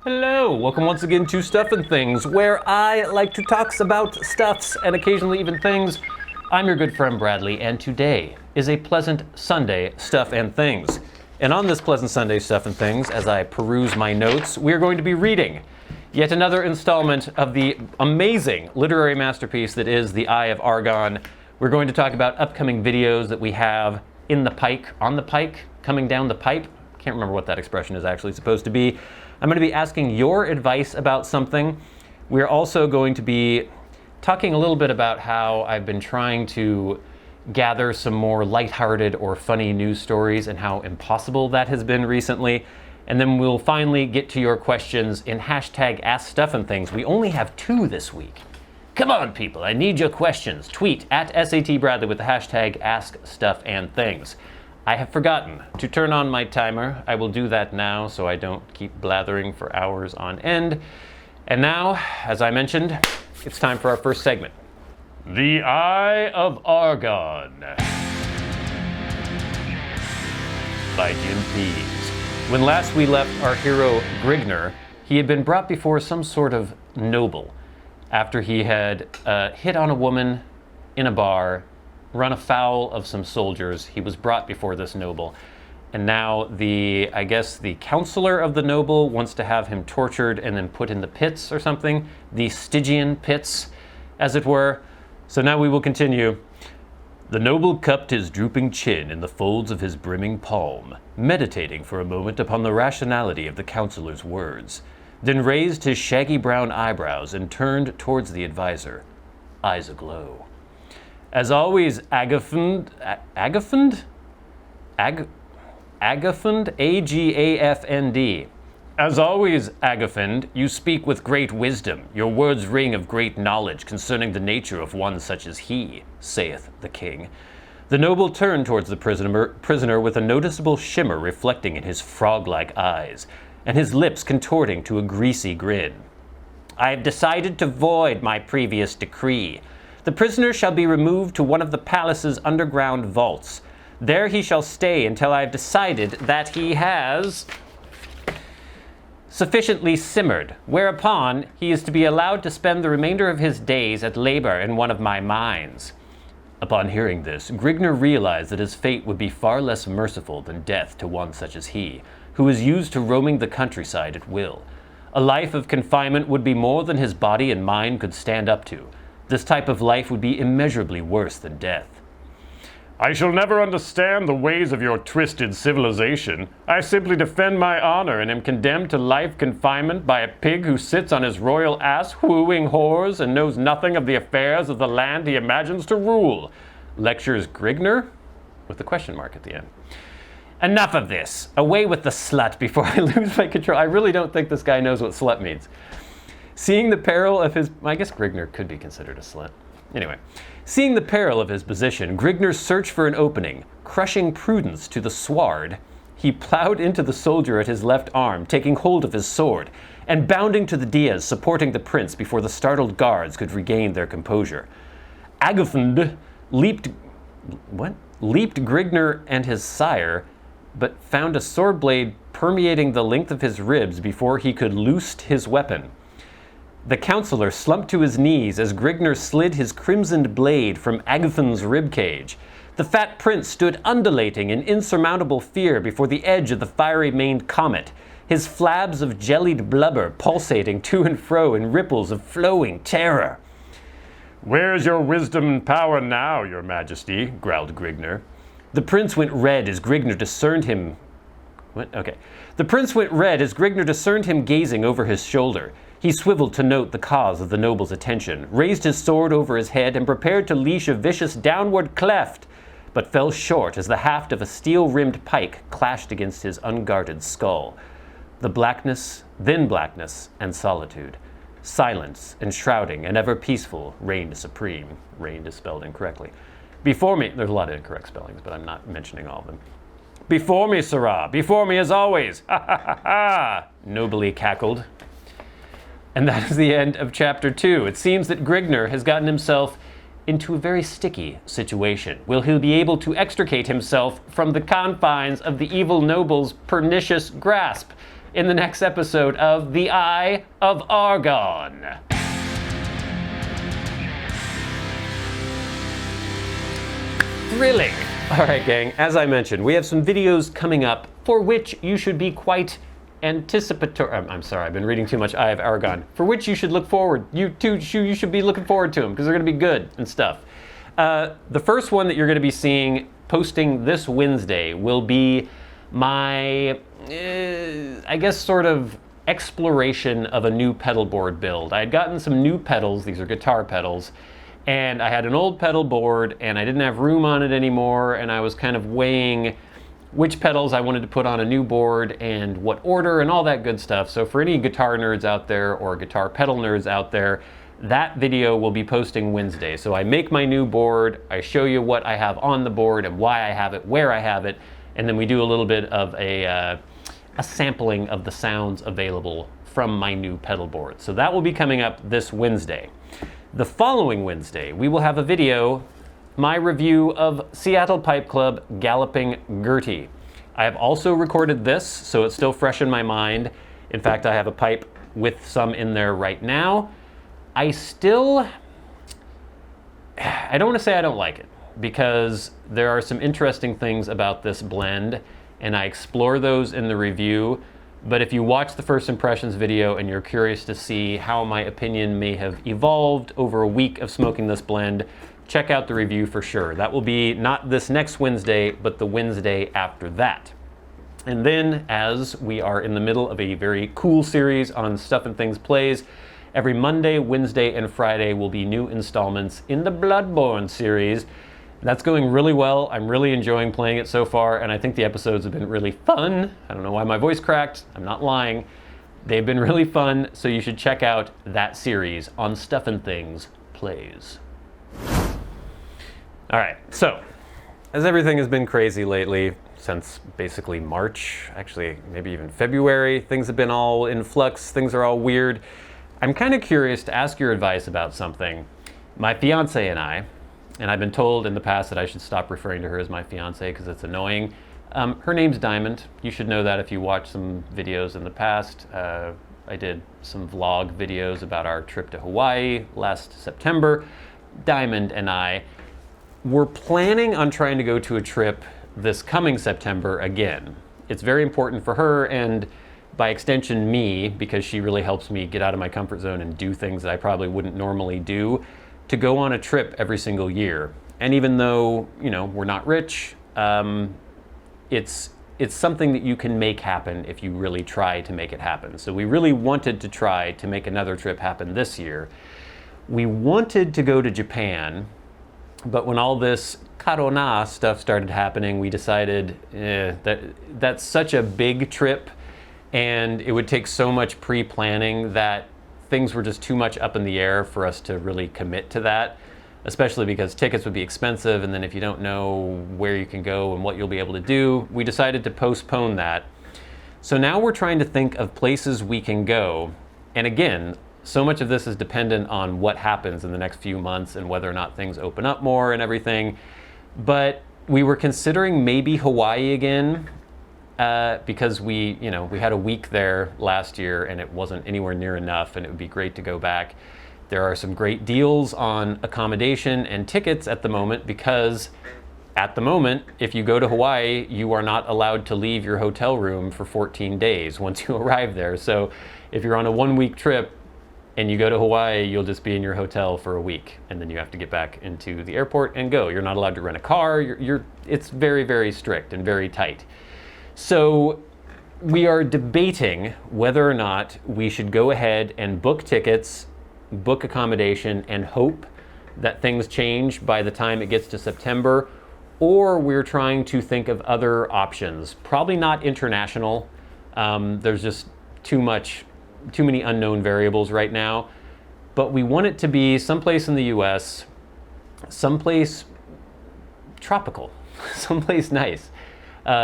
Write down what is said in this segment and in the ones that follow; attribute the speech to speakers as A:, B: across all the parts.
A: Hello, welcome once again to Stuff and Things, where I like to talk about stuffs and occasionally even things. I'm your good friend Bradley, and today is a pleasant Sunday Stuff and Things. And on this pleasant Sunday Stuff and Things, as I peruse my notes, we're going to be reading yet another installment of the amazing literary masterpiece that is The Eye of Argon. We're going to talk about upcoming videos that we have in the pike, on the pike, coming down the pipe. Can't remember what that expression is actually supposed to be. I'm going to be asking your advice about something. We're also going to be talking a little bit about how I've been trying to gather some more lighthearted or funny news stories and how impossible that has been recently. And then we'll finally get to your questions in hashtag askstuffandthings. We only have 2 this week. Come on, people, I need your questions. Tweet at SATBradley with the hashtag askstuffandthings. I have forgotten to turn on my timer. I will do that now so I don't keep blathering for hours on end. And now, as I mentioned, it's time for our first segment. The Eye of Argon by Jim Theis. When last we left our hero Grigner, he had been brought before some sort of noble after he had hit on a woman in a bar, run afoul of some soldiers. He was brought before this noble, and now the counselor of the noble wants to have him tortured and then put in the pits or something, the Stygian pits, as it were. So now we will continue. The noble cupped his drooping chin in the folds of his brimming palm, meditating for a moment upon the rationality of the counselor's words, then raised his shaggy brown eyebrows and turned towards the advisor, eyes aglow. As always, Agafund, A-G-A-F-N-D. As always, Agafund, you speak with great wisdom. Your words ring of great knowledge concerning the nature of one such as he, saith the king. The noble turned towards the prisoner with a noticeable shimmer reflecting in his frog-like eyes, and his lips contorting to a greasy grin. I have decided to void my previous decree. The prisoner shall be removed to one of the palace's underground vaults. There he shall stay until I have decided that he has sufficiently simmered, whereupon he is to be allowed to spend the remainder of his days at labor in one of my mines. Upon hearing this, Grigner realized that his fate would be far less merciful than death to one such as he, who is used to roaming the countryside at will. A life of confinement would be more than his body and mind could stand up to. This type of life would be immeasurably worse than death. I shall never understand the ways of your twisted civilization. I simply defend my honor and am condemned to life confinement by a pig who sits on his royal ass wooing whores and knows nothing of the affairs of the land he imagines to rule. Lectures Grigner? With a question mark at the end. Enough of this. Away with the slut before I lose my control. I really don't think this guy knows what slut means. Seeing the peril of his... I guess Grigner could be considered a slut. Anyway. Seeing the peril of his position, Grigner searched for an opening. Crushing prudence to the sward, he plowed into the soldier at his left arm, taking hold of his sword, and bounding to the dais supporting the prince before the startled guards could regain their composure. Agafund leaped Grigner and his sire, but found a sword blade permeating the length of his ribs before he could loose his weapon. The counselor slumped to his knees as Grigner slid his crimsoned blade from Agafund's ribcage. The fat prince stood undulating in insurmountable fear before the edge of the fiery-maned comet, his flabs of jellied blubber pulsating to and fro in ripples of flowing terror. Where is your wisdom and power now, your majesty? Growled Grigner. The prince went red as Grigner discerned him... The prince went red as Grigner discerned him gazing over his shoulder. He swiveled to note the cause of the noble's attention, raised his sword over his head, and prepared to leash a vicious downward cleft, but fell short as the haft of a steel-rimmed pike clashed against his unguarded skull. The blackness, then blackness, and solitude. Silence, enshrouding, and ever peaceful, reigned supreme. Reigned is spelled incorrectly. Before me, there's a lot of incorrect spellings, but I'm not mentioning all of them. Before me, sirrah, before me as always, ha ha ha ha, nobly cackled. And that is the end of chapter 2. It seems that Grigner has gotten himself into a very sticky situation. Will he be able to extricate himself from the confines of the evil noble's pernicious grasp? in the next episode of The Eye of Argon. Thrilling. All right, gang, as I mentioned, we have some videos coming up for which you should be quite anticipatory. I'm sorry, I've been reading too much Eye of Argon. For which you should look forward. You should be looking forward to them because they're going to be good and stuff. The first one that you're going to be seeing posting this Wednesday will be my, I guess, sort of exploration of a new pedal board build. I had gotten some new pedals. These are guitar pedals. And I had an old pedal board and I didn't have room on it anymore, and I was kind of weighing which pedals I wanted to put on a new board and what order and all that good stuff. So for any guitar nerds out there or guitar pedal nerds out there, that video will be posting Wednesday. So I make my new board, I show you what I have on the board and why I have it, where I have it, and then we do a little bit of a sampling of the sounds available from my new pedal board. So that will be coming up this Wednesday. The following Wednesday, we will have a video, my review of Seattle Pipe Club Galloping Gertie. I have also recorded this, so it's still fresh in my mind. In fact, I have a pipe with some in there right now. I don't want to say I don't like it, because there are some interesting things about this blend, and I explore those in the review. But if you watch the first impressions video and you're curious to see how my opinion may have evolved over a week of smoking this blend, check out the review for sure. That will be not this next Wednesday, but the Wednesday after that. And then, as we are in the middle of a very cool series on Stuff and Things Plays, every Monday, Wednesday, and Friday will be new installments in the Bloodborne series. That's going really well. I'm really enjoying playing it so far, and I think the episodes have been really fun. I don't know why my voice cracked. I'm not lying. They've been really fun, so you should check out that series on Stuff and Things Plays. All right, so as everything has been crazy lately, since basically March, actually maybe even February, things have been all in flux, things are all weird. I'm kind of curious to ask your advice about something. My fiance and I've been told in the past that I should stop referring to her as my fiance because it's annoying. Her name's Diamond. You should know that if you watched some videos in the past. I did some vlog videos about our trip to Hawaii last September. Diamond and I were planning on trying to go to a trip this coming September again. It's very important for her, and by extension me, because she really helps me get out of my comfort zone and do things that I probably wouldn't normally do, to go on a trip every single year. And even though, we're not rich, it's something that you can make happen if you really try to make it happen. So we really wanted to try to make another trip happen this year. We wanted to go to Japan, but when all this Corona stuff started happening, we decided that's such a big trip and it would take so much pre-planning that things were just too much up in the air for us to really commit to that, especially because tickets would be expensive, and then if you don't know where you can go and what you'll be able to do, we decided to postpone that. So now we're trying to think of places we can go, and again, so much of this is dependent on what happens in the next few months and whether or not things open up more and everything, but we were considering maybe Hawaii again, because we had a week there last year and it wasn't anywhere near enough, and it would be great to go back. There are some great deals on accommodation and tickets at the moment, because at the moment, if you go to Hawaii, you are not allowed to leave your hotel room for 14 days once you arrive there. So if you're on a 1-week trip and you go to Hawaii, you'll just be in your hotel for a week, and then you have to get back into the airport and go. You're not allowed to rent a car. It's very, very strict and very tight. So we are debating whether or not we should go ahead and book tickets, book accommodation, and hope that things change by the time it gets to September, or we're trying to think of other options. Probably not international. There's just too many unknown variables right now, but we want it to be someplace in the US, someplace tropical, someplace nice.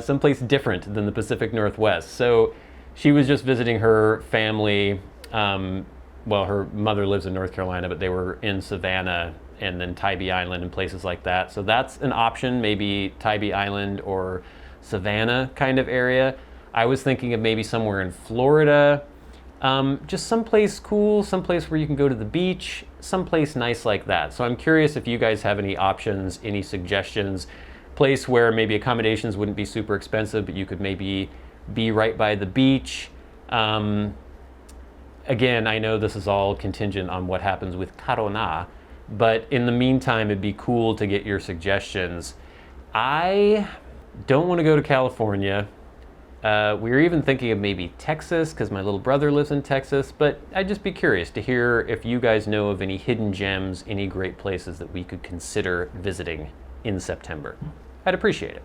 A: Someplace different than the Pacific Northwest. So she was just visiting her family. Her mother lives in North Carolina, but they were in Savannah and then Tybee Island and places like that. So that's an option, maybe Tybee Island or Savannah kind of area. I was thinking of maybe somewhere in Florida, just someplace cool, someplace where you can go to the beach, someplace nice like that. So I'm curious if you guys have any options, any suggestions, place where maybe accommodations wouldn't be super expensive, but you could maybe be right by the beach. Again, I know this is all contingent on what happens with Corona, but in the meantime, it'd be cool to get your suggestions. I don't want to go to California. We were even thinking of maybe Texas, because my little brother lives in Texas, but I'd just be curious to hear if you guys know of any hidden gems, any great places that we could consider visiting in September. I'd appreciate it.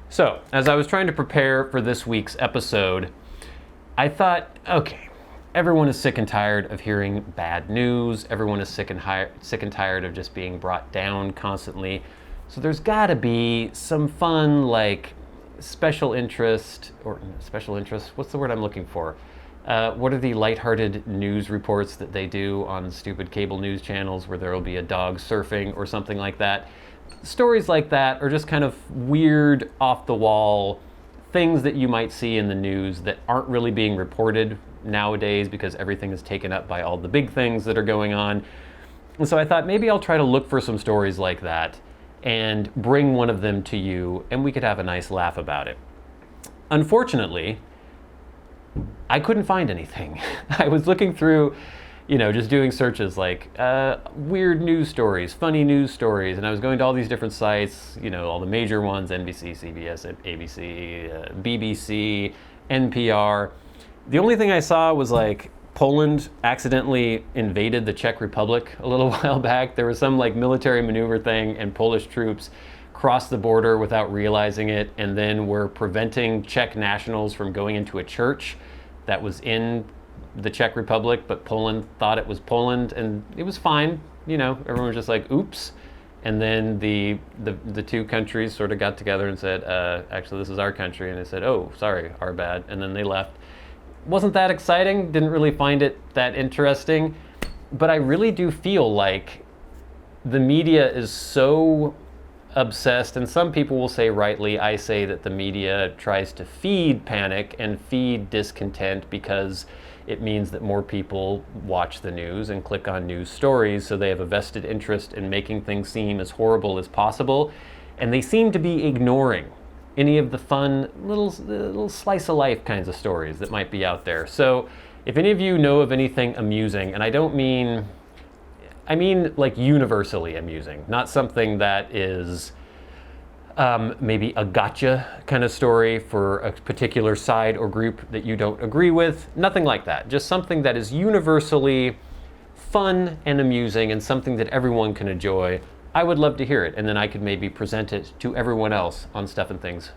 A: So, as I was trying to prepare for this week's episode, I thought, okay, everyone is sick and tired of hearing bad news. Everyone is sick and tired of just being brought down constantly. So there's got to be some fun, like special interest, what's the word I'm looking for? What are the lighthearted news reports that they do on stupid cable news channels where there will be a dog surfing or something like that? Stories like that are just kind of weird, off-the-wall things that you might see in the news that aren't really being reported nowadays because everything is taken up by all the big things that are going on. And so I thought maybe I'll try to look for some stories like that and bring one of them to you, and we could have a nice laugh about it. Unfortunately, I couldn't find anything. I was looking through, just doing searches like weird news stories, funny news stories, and I was going to all these different sites, all the major ones, NBC, CBS, ABC, BBC, NPR. The only thing I saw was like Poland accidentally invaded the Czech Republic a little while back. There was some like military maneuver thing, and Polish troops crossed the border without realizing it, and then were preventing Czech nationals from going into a church that was in the Czech Republic, but Poland thought it was Poland, and it was fine. Everyone was just like, oops. And then the two countries sort of got together and said, actually, this is our country. And they said, oh, sorry, our bad. And then they left. Wasn't that exciting, didn't really find it that interesting, but I really do feel like the media is so obsessed, and some people will say rightly, I say that the media tries to feed panic and feed discontent because it means that more people watch the news and click on news stories, so they have a vested interest in making things seem as horrible as possible, and they seem to be ignoring any of the fun little slice of life kinds of stories that might be out there. So if any of you know of anything amusing, and I mean like universally amusing, not something that is maybe a gotcha kind of story for a particular side or group that you don't agree with, nothing like that. Just something that is universally fun and amusing and something that everyone can enjoy. I would love to hear it, and then I could maybe present it to everyone else on Stuff and Things,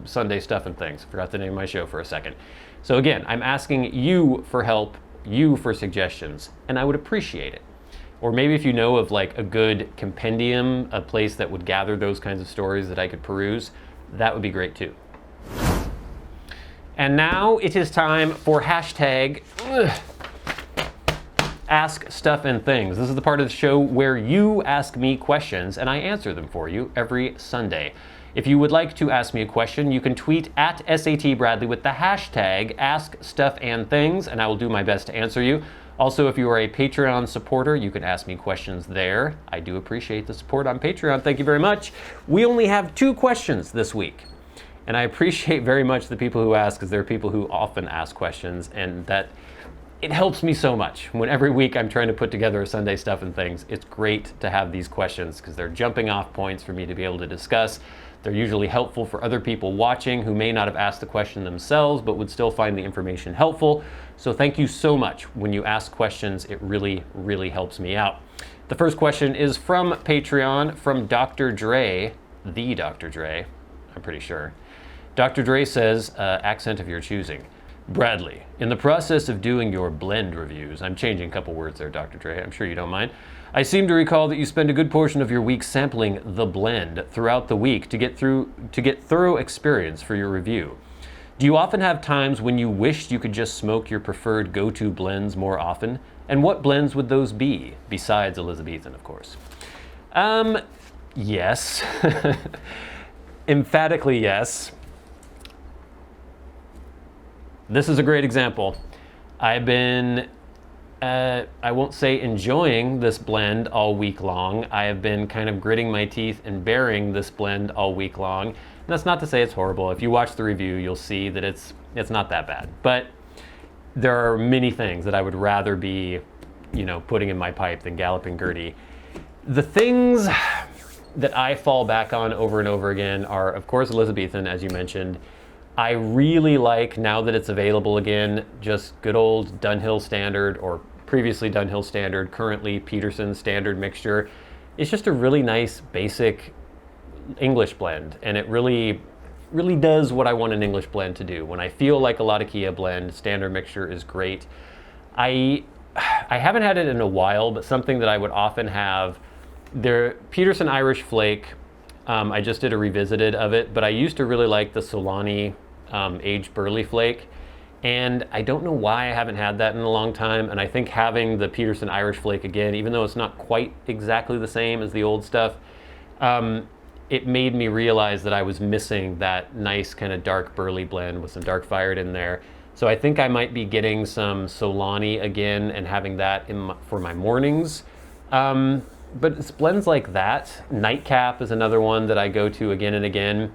A: Sunday Stuff and Things. Forgot the name of my show for a second. So again, I'm asking you for help, you for suggestions, and I would appreciate it. Or maybe if you know of like a good compendium, a place that would gather those kinds of stories that I could peruse, that would be great too. And now it is time for hashtag Ask Stuff and Things. This is the part of the show where you ask me questions and I answer them for you every Sunday. If you would like to ask me a question, you can tweet at SATBradley with the hashtag AskStuffandThings, and I will do my best to answer you. Also, if you are a Patreon supporter, you can ask me questions there. I do appreciate the support on Patreon. Thank you very much. We only have 2 questions this week, and I appreciate very much the people who ask, because there are people who often ask questions, and that it helps me so much. When every week I'm trying to put together a Sunday Stuff and Things, it's great to have these questions because they're jumping off points for me to be able to discuss. They're usually helpful for other people watching who may not have asked the question themselves but would still find the information helpful. So thank you so much. When you ask questions, it really, really helps me out. The first question is from Patreon, from Dr. Dre, the Dr. Dre, I'm pretty sure. Dr. Dre says, accent of your choosing. Bradley, in the process of doing your blend reviews, I'm changing a couple words there, Dr. Dre, I'm sure you don't mind. I seem to recall that you spend a good portion of your week sampling the blend throughout the week to get thorough experience for your review. Do you often have times when you wished you could just smoke your preferred go-to blends more often? And what blends would those be, besides Elizabethan, of course? Yes. Emphatically yes. This is a great example. I've been, I won't say enjoying this blend all week long. I have been kind of gritting my teeth and bearing this blend all week long. And that's not to say it's horrible. If you watch the review, you'll see that it's not that bad. But there are many things that I would rather be, putting in my pipe than Galloping Gertie. The things that I fall back on over and over again are, of course, Elizabethan, as you mentioned. I really like, now that it's available again, just good old Dunhill Standard, or previously Dunhill Standard, currently Peterson Standard mixture. It's just a really nice, basic English blend, and it really does what I want an English blend to do. When I feel like a Latakia blend, Standard mixture is great. I haven't had it in a while, but something that I would often have, Peterson Irish Flake, I just did a revisited of it, but I used to really like the Solani aged Burley Flake, and I don't know why I haven't had that in a long time, and I think having the Peterson Irish Flake again, even though it's not quite exactly the same as the old stuff, it made me realize that I was missing that nice kind of dark Burley blend with some dark fired in there. So I think I might be getting some Solani again and having that for my mornings. But it's blends like that. Nightcap is another one that I go to again and again.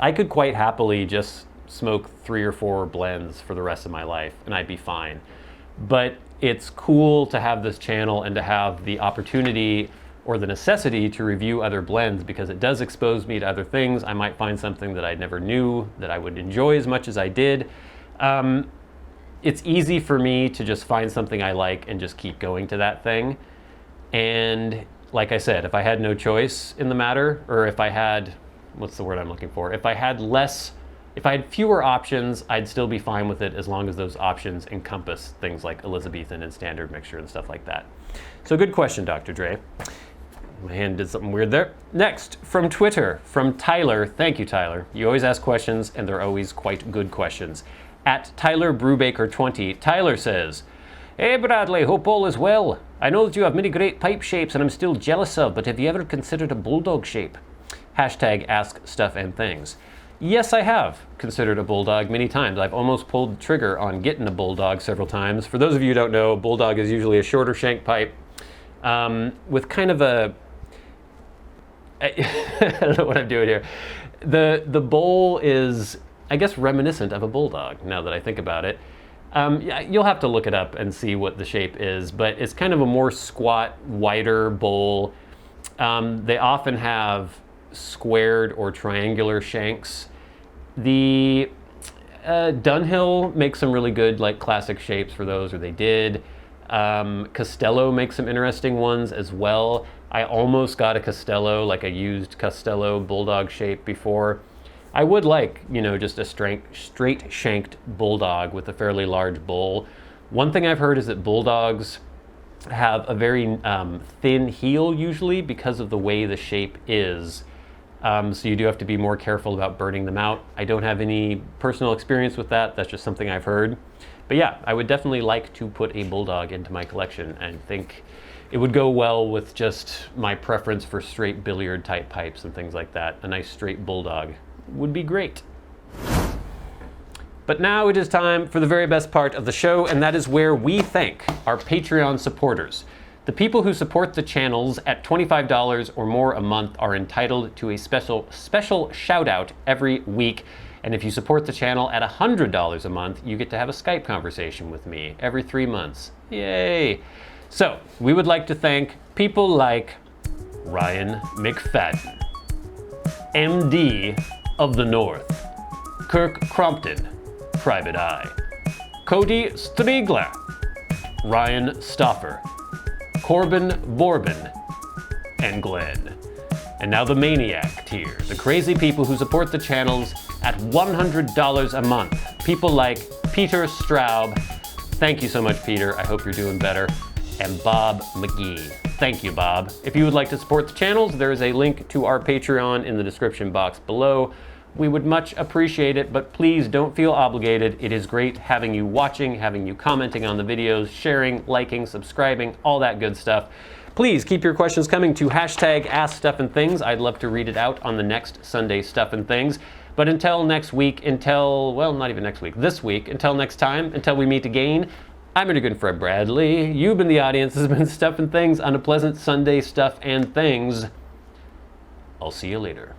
A: I could quite happily just smoke 3 or 4 blends for the rest of my life and I'd be fine. But it's cool to have this channel and to have the opportunity or the necessity to review other blends, because it does expose me to other things. I might find something that I never knew that I would enjoy as much as I did. It's easy for me to just find something I like and just keep going to that thing. And like I said, if I had no choice in the matter, or if I had, what's the word I'm looking for? If I had fewer options, I'd still be fine with it as long as those options encompass things like Elizabethan and Standard mixture and stuff like that. So good question, Dr. Dre. My hand did something weird there. Next, from Twitter, from Tyler. Thank you, Tyler. You always ask questions, and they're always quite good questions. At Tyler Brubaker 20, Tyler says, "Hey Bradley, hope all is well. I know that you have many great pipe shapes and I'm still jealous of, but have you ever considered a bulldog shape? Hashtag askstuffandthings. Yes, I have considered a bulldog many times. I've almost pulled the trigger on getting a bulldog several times. For those of you who don't know, a bulldog is usually a shorter shank pipe with kind of a, I don't know what I'm doing here. The bowl is, I guess, reminiscent of a bulldog, now that I think about it. Yeah, you'll have to look it up and see what the shape is, but it's kind of a more squat, wider bowl. They often have squared or triangular shanks. The Dunhill makes some really good, like, classic shapes for those, or they did. Costello makes some interesting ones as well. I almost got a Costello, like a used Costello bulldog shape before. I would like, just a straight shanked bulldog with a fairly large bowl. One thing I've heard is that bulldogs have a very thin heel usually because of the way the shape is. So you do have to be more careful about burning them out. I don't have any personal experience with that. That's just something I've heard. But yeah, I would definitely like to put a bulldog into my collection and think it would go well with just my preference for straight billiard type pipes and things like that. A nice straight bulldog would be great. But now it is time for the very best part of the show, and that is where we thank our Patreon supporters. The people who support the channels at $25 or more a month are entitled to a special shout out every week. And if you support the channel at $100 a month, you get to have a Skype conversation with me every 3 months. Yay! So, we would like to thank people like Ryan McFadin, MDoftheNorth, Kirk Crompton, Private Eye, Cody Striegler, Ryan Stauffer, corbynborbyn, and Glenn. And now the Maniac tier, the crazy people who support the channels at $100 a month. People like Peter Straub. Thank you so much, Peter. I hope you're doing better. And Bob Magee. Thank you, Bob. If you would like to support the channels, there is a link to our Patreon in the description box below. we would much appreciate it, but please don't feel obligated. It is great having you watching, having you commenting on the videos, sharing, liking, subscribing, all that good stuff. Please keep your questions coming to hashtag askstuffandthings. I'd love to read it out on the next Sunday Stuff and Things. But until next week, well, not even next week, this week, until next time, until we meet again, I'm your good friend Bradley. You've been the audience. This has been Stuff and Things on a pleasant Sunday Stuff and Things. I'll see you later.